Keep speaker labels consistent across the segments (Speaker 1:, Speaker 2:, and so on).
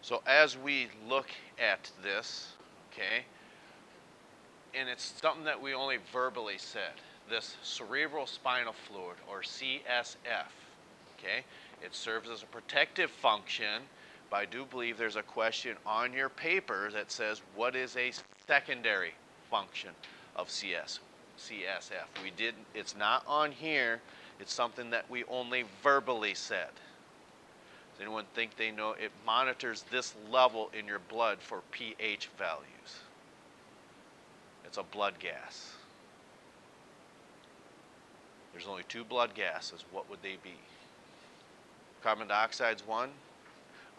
Speaker 1: So as we look at this, okay, and it's something that we only verbally said, this cerebral spinal fluid, or CSF, okay, it serves as a protective function, but I do believe there's a question on your paper that says, what is a secondary function of CSF? We didn't, it's not on here, it's something that we only verbally said. Does anyone think they know? It monitors this level in your blood for pH values. It's a blood gas. There's only two blood gases. What would they be? Carbon dioxide's one,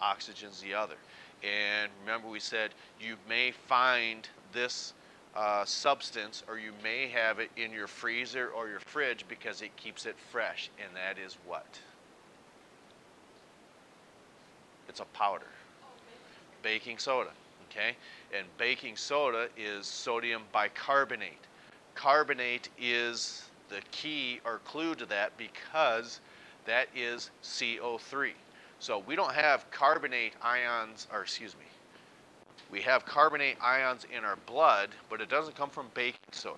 Speaker 1: oxygen's the other. And remember we said you may find this substance, or you may have it in your freezer or your fridge because it keeps it fresh, and that is what? It's a powder. Baking soda, okay? And baking soda is sodium bicarbonate. Carbonate is the key or clue to that because that is CO3. So we don't have carbonate ions, or excuse me, we have carbonate ions in our blood, but it doesn't come from baking soda,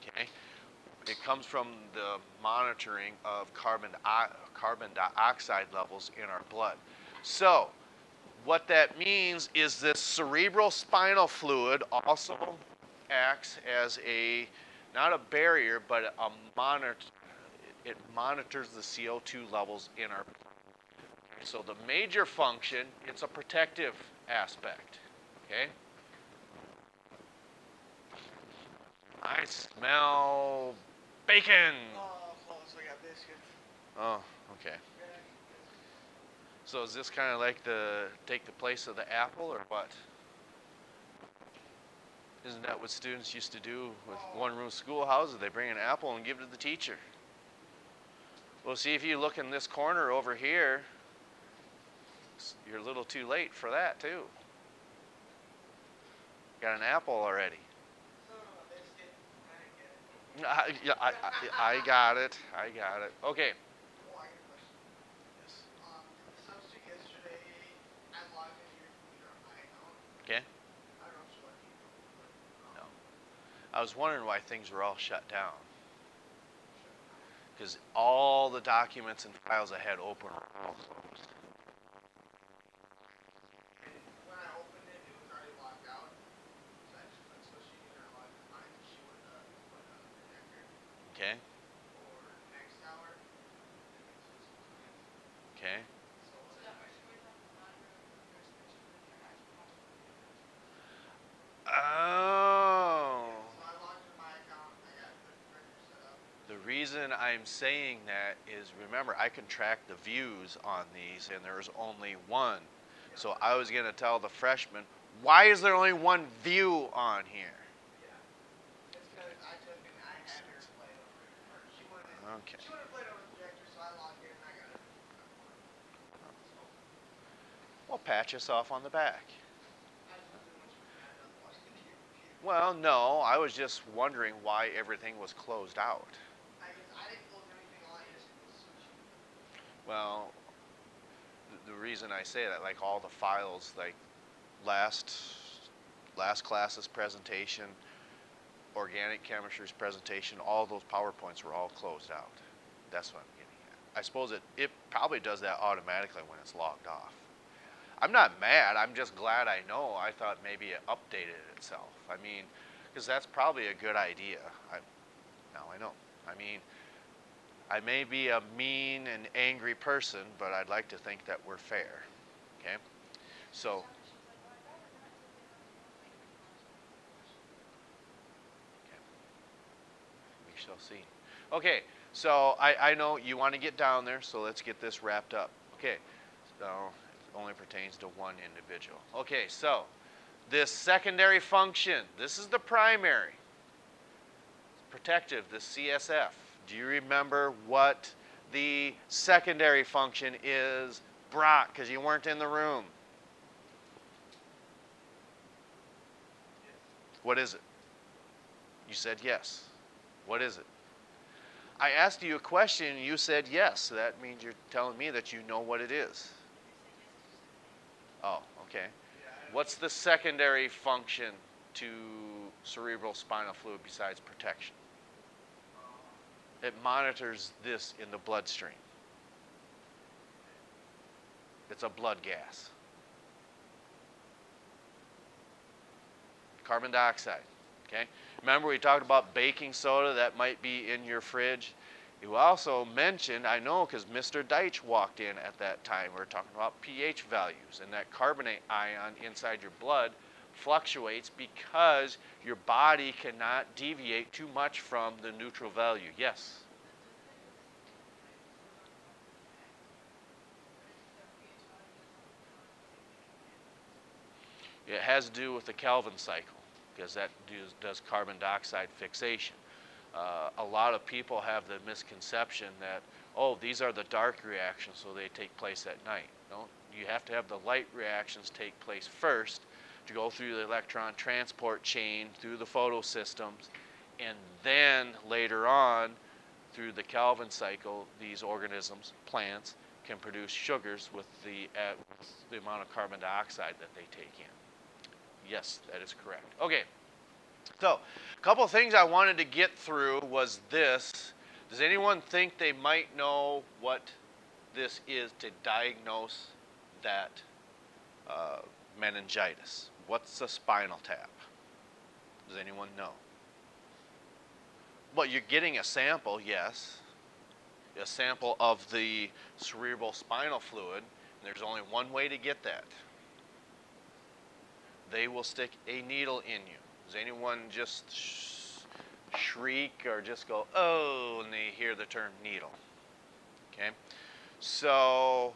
Speaker 1: okay? It comes from the monitoring of carbon dioxide levels in our blood. So what that means is this cerebral spinal fluid also acts as a, not a barrier, but a monitor. It monitors the CO2 levels in our blood. So the major function, it's a protective aspect, okay? I smell bacon.
Speaker 2: Oh, close. I got biscuits.
Speaker 1: Oh, okay. So is this kind of like take the place of the apple, or what? Isn't that what students used to do with one-room schoolhouses? They bring an apple and give it to the teacher. Well, see, if you look in this corner over here, you're a little too late for that, too. Got an apple already. I got it. I got it. Okay. Okay. No. I was wondering why things were all shut down. Because all the documents and files I had open were all closed.
Speaker 2: When I opened it, it was already locked out. So she didn't log mine. She would put a connector.
Speaker 1: Okay.
Speaker 2: Or next tower.
Speaker 1: Okay. Oh. The reason I'm saying that is, remember, I can track the views on these, and there's only one. So I was going to tell the freshman, why is there only one view on here?
Speaker 2: Yeah. It's because I took it and I had her play it over. She wanted
Speaker 1: Okay.
Speaker 2: to play it over the projector, so I logged in and I got it.
Speaker 1: Well, patch us off on the back. Well, no, I was just wondering why everything was closed out.
Speaker 2: I didn't close anything on it.
Speaker 1: Well, the reason I say that, like all the files, like last class's presentation, organic chemistry's presentation, all those PowerPoints were all closed out. That's what I'm getting at. I suppose it probably does that automatically when it's logged off. I'm not mad, I'm just glad I know. I thought maybe it updated itself. I mean, because that's probably a good idea. Now I know. I mean, I may be a mean and angry person, but I'd like to think that we're fair. Okay? So, okay. We shall see. Okay, so I know you want to get down there, so let's get this wrapped up. Okay, so it only pertains to one individual. Okay, so this secondary function, this is the primary. It's protective, the CSF. Do you remember what the secondary function is? Brock, because you weren't in the room. What is it? You said yes. What is it? I asked you a question and you said yes. So that means you're telling me that you know what it is. Oh, okay.
Speaker 2: Yeah,
Speaker 1: What's the secondary function to cerebral spinal fluid besides protection? It monitors this in the bloodstream. It's a blood gas. Carbon dioxide. Okay? Remember we talked about baking soda that might be in your fridge? You also mentioned, I know because Mr. Deitch walked in at that time, we were talking about pH values, and that carbonate ion inside your blood fluctuates because your body cannot deviate too much from the neutral value. Yes? It has to do with the Kelvin cycle because that does carbon dioxide fixation. A lot of people have the misconception that, oh, these are the dark reactions, so they take place at night. No, you have to have the light reactions take place first to go through the electron transport chain, through the photosystems, and then later on, through the Kelvin cycle, these organisms, plants, can produce sugars with the amount of carbon dioxide that they take in. Yes, that is correct. Okay. So, a couple of things I wanted to get through was this. Does anyone think they might know what this is to diagnose that meningitis? What's a spinal tap? Does anyone know? Well, you're getting a sample, yes. A sample of the cerebral spinal fluid. And there's only one way to get that. They will stick a needle in you. Does anyone just shriek or just go, oh, and they hear the term needle? Okay. So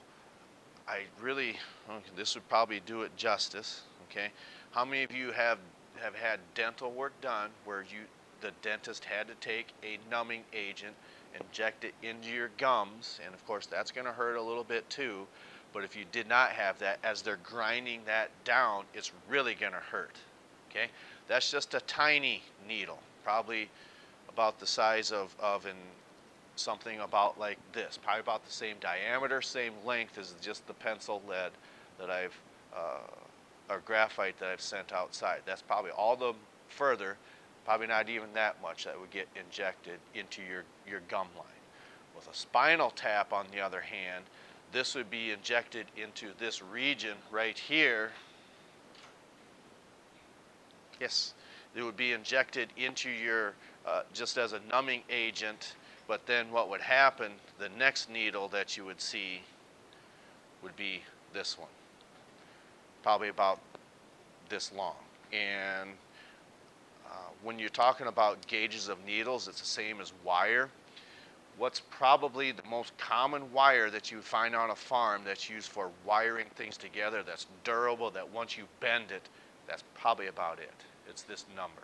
Speaker 1: I really, okay, this would probably do it justice. Okay. How many of you have had dental work done where the dentist had to take a numbing agent, inject it into your gums, and of course that's going to hurt a little bit too. But if you did not have that, as they're grinding that down, it's really going to hurt. Okay, that's just a tiny needle, probably about the size of something about like this, probably about the same diameter, same length as just the pencil lead that I've, or graphite that I've sent outside. That's probably all the further, probably not even that much that would get injected into your gum line. With a spinal tap, on the other hand, this would be injected into this region right here. Yes, it would be injected into your, just as a numbing agent, but then what would happen, the next needle that you would see would be this one, probably about this long. And when you're talking about gauges of needles, it's the same as wire. What's probably the most common wire that you find on a farm that's used for wiring things together, that's durable, that once you bend it, that's probably about it. It's this number.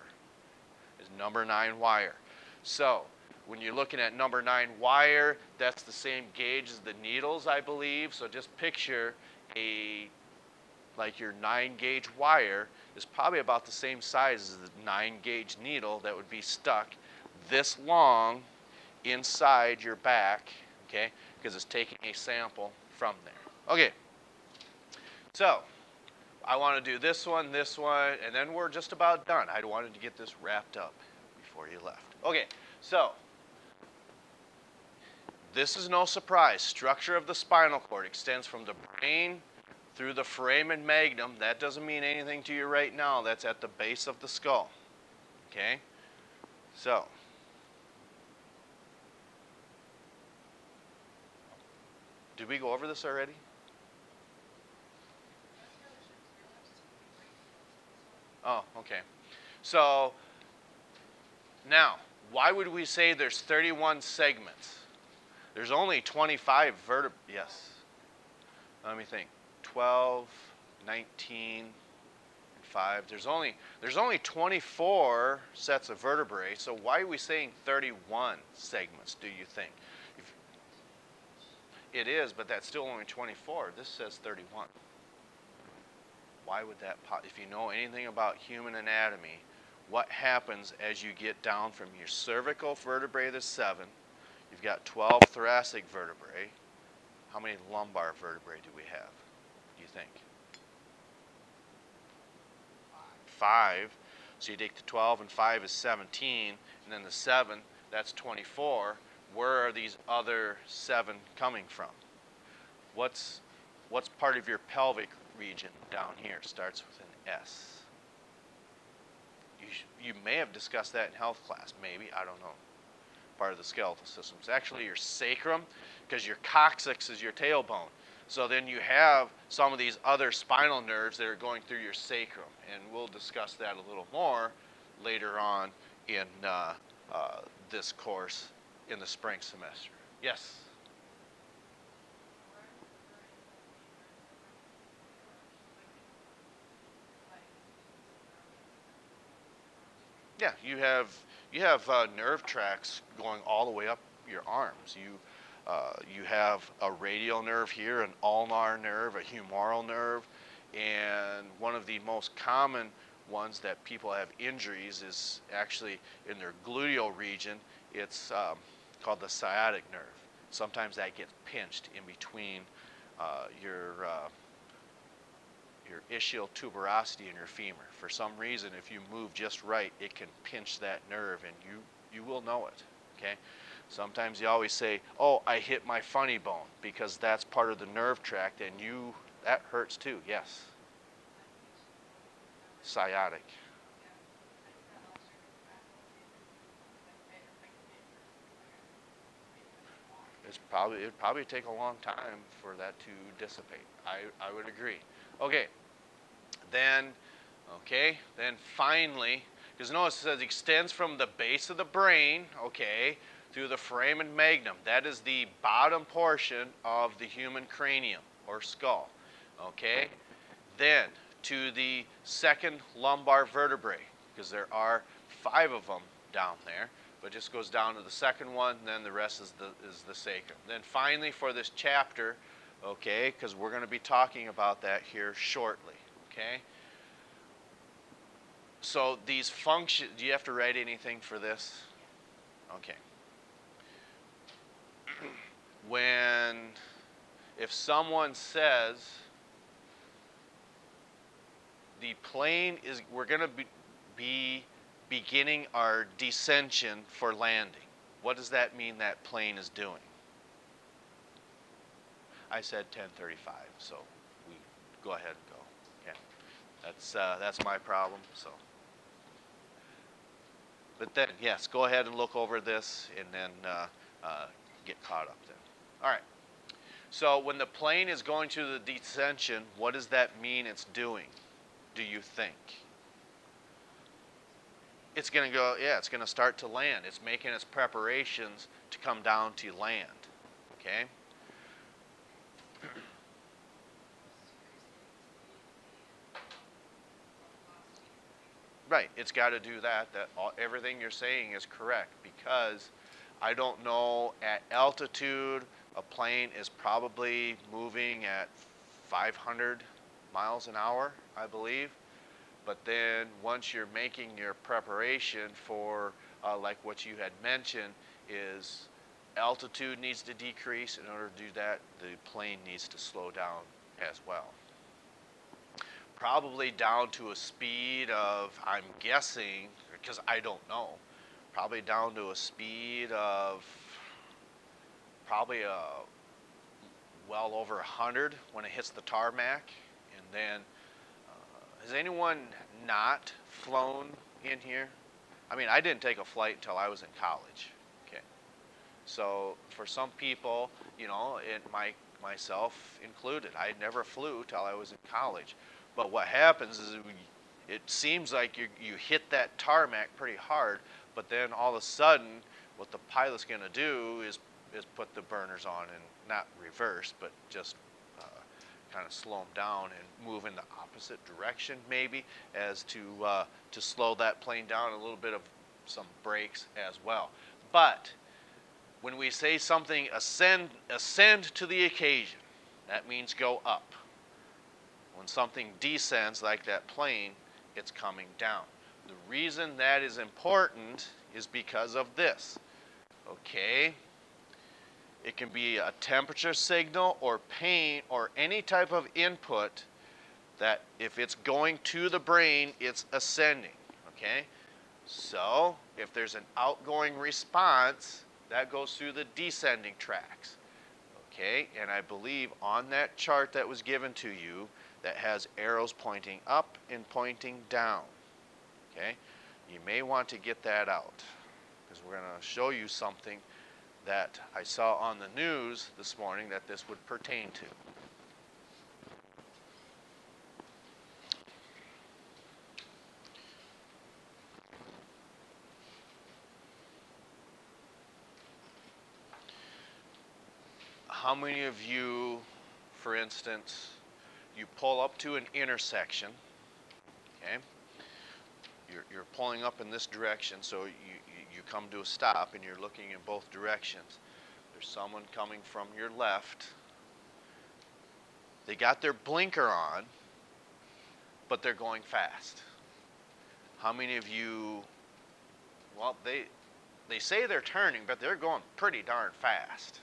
Speaker 1: It's number 9 wire. So when you're looking at number 9 wire, that's the same gauge as the needles, I believe. So just picture like your 9 gauge wire is probably about the same size as the 9 gauge needle that would be stuck this long inside your back, okay, because it's taking a sample from there. Okay, so I want to do this one, and then we're just about done. I wanted to get this wrapped up before you left. Okay, so this is no surprise. Structure of the spinal cord extends from the brain through the foramen magnum. That doesn't mean anything to you right now. That's at the base of the skull. Okay, so did we go over this already? Oh, okay. So now, why would we say there's 31 segments? There's only 25 vertebrae. Yes. Let me think. 12, 19, and 5. There's only 24 sets of vertebrae. So why are we saying 31 segments, do you think? It is, but that's still only 24. This says 31. Why would that if you know anything about human anatomy, what happens as you get down from your cervical vertebrae, there's 7. You've got 12 thoracic vertebrae. How many lumbar vertebrae do we have, do you think? 5. So you take the 12 and 5 is 17, and then the 7, that's 24. Where are these other 7 coming from? What's part of your pelvic region down here? Starts with an S. You may have discussed that in health class, maybe, I don't know. Part of the skeletal system. It's actually your sacrum, because your coccyx is your tailbone. So then you have some of these other spinal nerves that are going through your sacrum, and we'll discuss that a little more later on in this course in the spring semester. Yes? Yeah, you have nerve tracts going all the way up your arms. You have a radial nerve here, an ulnar nerve, a humeral nerve, and one of the most common ones that people have injuries is actually in their gluteal region. It's called the sciatic nerve. Sometimes that gets pinched in between your ischial tuberosity in your femur. For some reason, if you move just right, it can pinch that nerve, and you will know it. Okay. Sometimes you always say, "Oh, I hit my funny bone," because that's part of the nerve tract, and that hurts too. Yes. Sciatic. It'd probably take a long time for that to dissipate. I would agree. Okay. Then, then finally, because notice it says extends from the base of the brain, okay, through the foramen magnum. That is the bottom portion of the human cranium or skull, okay. Then to the second lumbar vertebrae, because there are 5 of them down there, but just goes down to the second one, and then the rest is the sacrum. Then finally for this chapter, okay, because we're going to be talking about that here shortly, okay. So these functions, do you have to write anything for this? Okay. If someone says the plane is, we're going to be beginning our descension for landing, what does that mean that plane is doing? I said 10:35, so we go ahead and go. Yeah, that's my problem. So, but then yes, go ahead and look over this, and then get caught up then. All right. So when the plane is going to the descension, what does that mean it's doing? Do you think? It's going to go, yeah, it's going to start to land. It's making its preparations to come down to land. Okay? Right, it's got to do that. Everything you're saying is correct, because I don't know, at altitude, a plane is probably moving at 500 miles an hour, I believe. But then once you're making your preparation for, like what you had mentioned, is altitude needs to decrease. In order to do that, the plane needs to slow down as well. Probably down to a speed of, I'm guessing, because I don't know, probably down to a speed of probably well over 100 when it hits the tarmac. And then, has anyone not flown in here? I mean, I didn't take a flight until I was in college. Okay, so for some people, you know, myself included, I never flew till I was in college. But what happens is it seems like you hit that tarmac pretty hard, but then all of a sudden, what the pilot's going to do is put the burners on, and not reverse, but just kind of slow them down and move in the opposite direction, maybe, as to slow that plane down. A little bit of some brakes as well. But when we say something ascend to the occasion, that means go up. When something descends, like that plane, it's coming down. The reason that is important is because of this. Okay? It can be a temperature signal or pain or any type of input that if it's going to the brain, it's ascending, okay? So if there's an outgoing response, that goes through the descending tracts, okay? And I believe on that chart that was given to you that has arrows pointing up and pointing down, okay? You may want to get that out because we're going to show you something that I saw on the news this morning that this would pertain to. How many of you, for instance, you pull up to an intersection, okay? You're pulling up in this direction, so you come to a stop and you're looking in both directions. There's someone coming from your left. They got their blinker on, but they're going fast. How many of you, well, they say they're turning, but they're going pretty darn fast.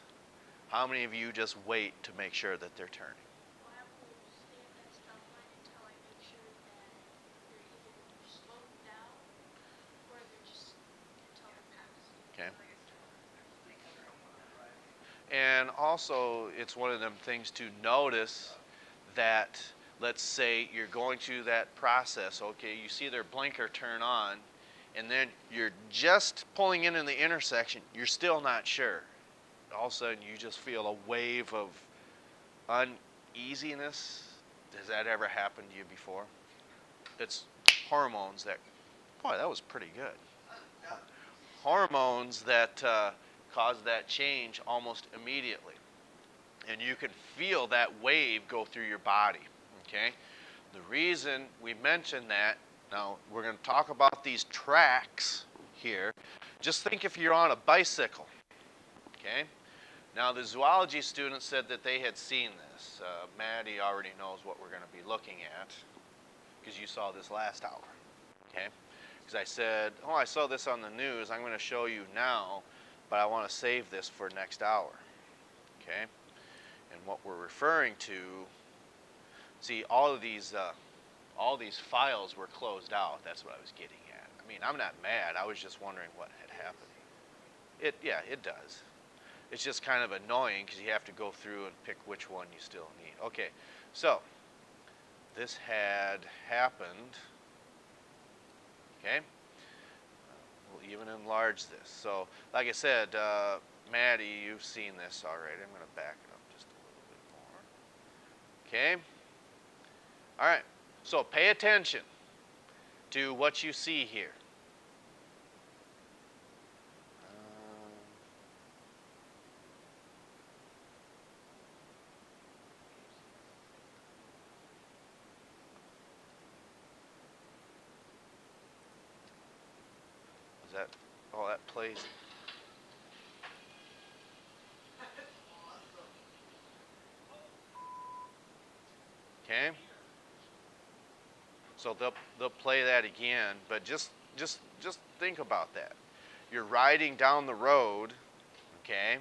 Speaker 1: How many of you just wait to make sure that they're turning?
Speaker 3: Well, I will stand at stoplight until I make sure that they're either slowed down or they're just until they're passed.
Speaker 1: Okay. And also, it's one of them things to notice that, let's say you're going through that process, okay, you see their blinker turn on, and then you're just pulling in the intersection, you're still not sure. All of a sudden, you just feel a wave of uneasiness. Has that ever happened to you before? It's hormones that, boy, that was pretty good. Hormones that cause that change almost immediately. And you can feel that wave go through your body, okay? The reason we mention that, now we're going to talk about these tracks here. Just think if you're on a bicycle, okay? Now the zoology students said that they had seen this. Maddie already knows what we're going to be looking at because you saw this last hour, okay? Because I said, oh, I saw this on the news. I'm going to show you now, but I want to save this for next hour, okay? And what we're referring to, see, all these files were closed out. That's what I was getting at. I mean, I'm not mad. I was just wondering what had happened. Yeah, it does. It's just kind of annoying because you have to go through and pick which one you still need. Okay, so this had happened. Okay, we'll even enlarge this. So, like I said, Maddie, you've seen this already. I'm going to back it up just a little bit more. Okay. All right. So pay attention to what you see here. Is that, oh, that plays. Okay. So they'll play that again, but just think about that. You're riding down the road, okay?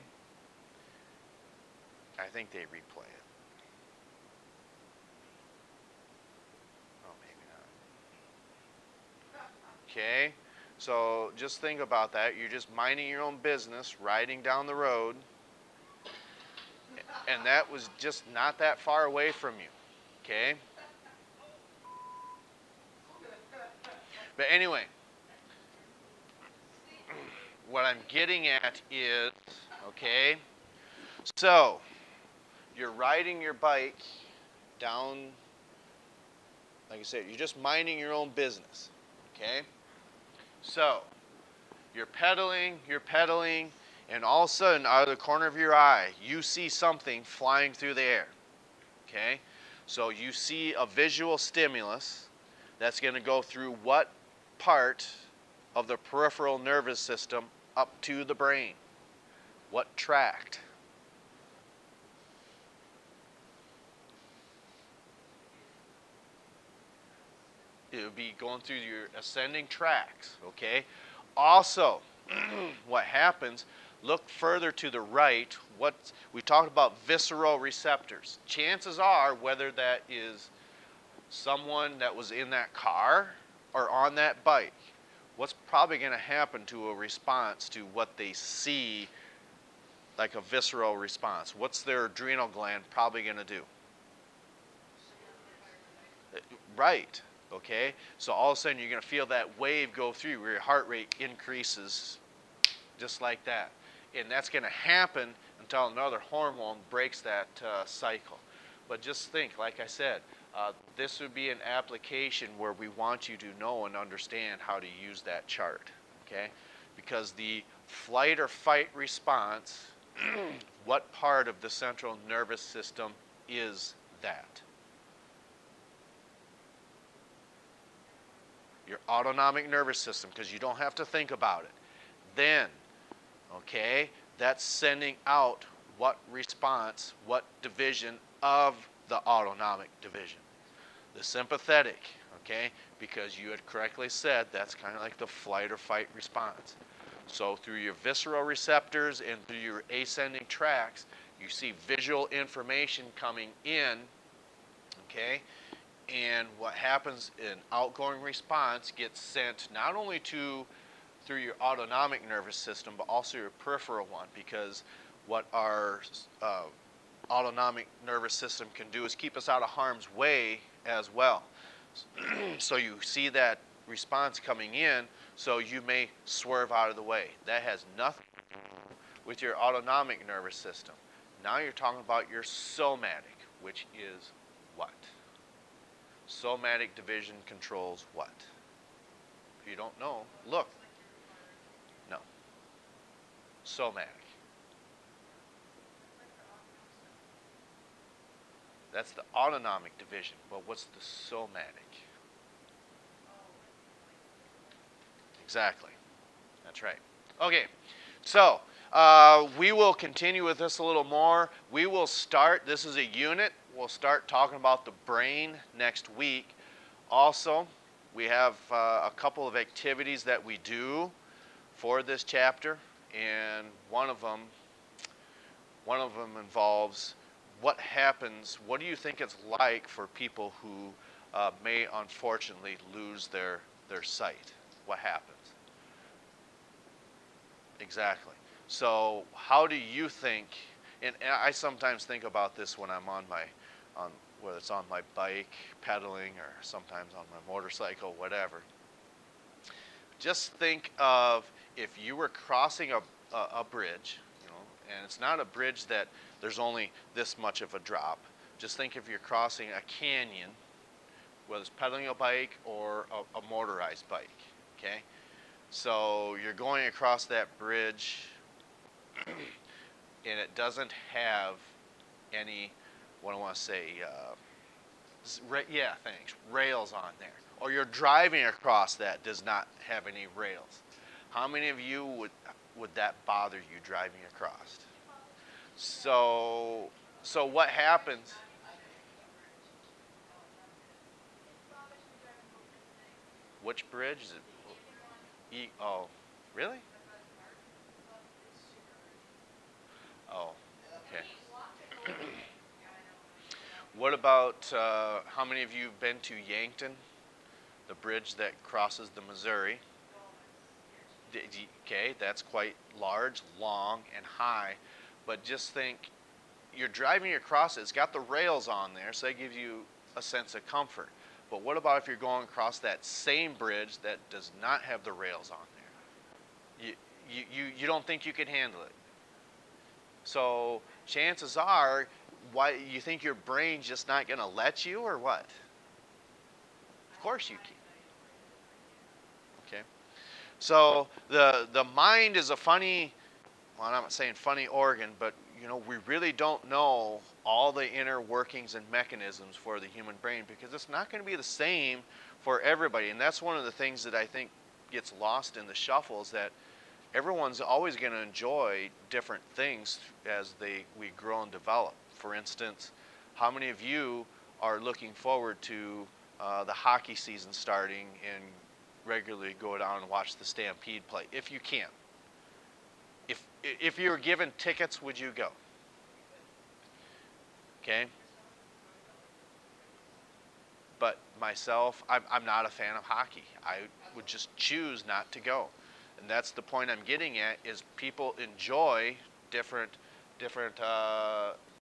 Speaker 1: I think they replay it. Oh, maybe not. Okay. So just think about that. You're just minding your own business, riding down the road, and that was just not that far away from you, okay? But anyway, what I'm getting at is, okay, so you're riding your bike down, like I said, you're just minding your own business, okay? So you're pedaling, and all of a sudden, out of the corner of your eye, you see something flying through the air, okay? So you see a visual stimulus that's going to go through what part of the peripheral nervous system up to the brain? What tract? It would be going through your ascending tracts, okay? Also, what happens, look further to the right. We talked about visceral receptors. Chances are, whether that is someone that was in that car or on that bike, what's probably going to happen to a response to what they see, like a visceral response? What's their adrenal gland probably going to do? Right, okay? So all of a sudden you're going to feel that wave go through where your heart rate increases just like that. And that's going to happen until another hormone breaks that cycle. But just think, like I said, this would be an application where we want you to know and understand how to use that chart, okay? Because the flight or fight response, what part of the central nervous system is that? Your autonomic nervous system, because you don't have to think about it. Then, okay, that's sending out what response, what division of the autonomic division? The sympathetic, okay, because you had correctly said that's kind of like the flight or fight response. So through your visceral receptors and through your ascending tracts, you see visual information coming in, okay, and what happens in outgoing response gets sent not only through your autonomic nervous system, but also your peripheral one, because what our autonomic nervous system can do is keep us out of harm's way as well. So you see that response coming in, so you may swerve out of the way. That has nothing to do with your autonomic nervous system. Now you're talking about your somatic, which is what? Somatic division controls what? If you don't know, look. No. Somatic. That's the autonomic division. But what's the somatic? Exactly. That's right. Okay. So we will continue with this a little more. We will start, this is a unit. We'll start talking about the brain next week. Also, we have a couple of activities that we do for this chapter, and one of them involves what happens, what do you think it's like for people who may unfortunately lose their sight? What happens? Exactly. So how do you think, and I sometimes think about this when I'm whether it's on my bike, pedaling, or sometimes on my motorcycle, whatever. Just think of if you were crossing a bridge, and it's not a bridge that there's only this much of a drop. Just think if you're crossing a canyon, whether it's pedaling a bike or a motorized bike, okay? So you're going across that bridge, and it doesn't have any, what do I want to say, yeah, thanks, rails on there. Or you're driving across that does not have any rails. How many of you would that bother you driving across? So what happens? Which bridge is it? Oh, really? Oh, okay. What about, how many of you have been to Yankton, the bridge that crosses the Missouri? Okay, that's quite large, long, and high. But just think, you're driving across it. It's got the rails on there, so that gives you a sense of comfort. But what about if you're going across that same bridge that does not have the rails on there? You don't think you could handle it. So chances are, why you think your brain's just not going to let you, or what? Of course you can. Okay. So the mind is a funny, well, I'm not saying funny organ, but we really don't know all the inner workings and mechanisms for the human brain, because it's not going to be the same for everybody. And that's one of the things that I think gets lost in the shuffle, is that everyone's always going to enjoy different things as we grow and develop. For instance, how many of you are looking forward to the hockey season starting and regularly go down and watch the Stampede play, if you can? If you were given tickets, would you go? Okay. But myself, I'm not a fan of hockey. I would just choose not to go. And that's the point I'm getting at, is people enjoy different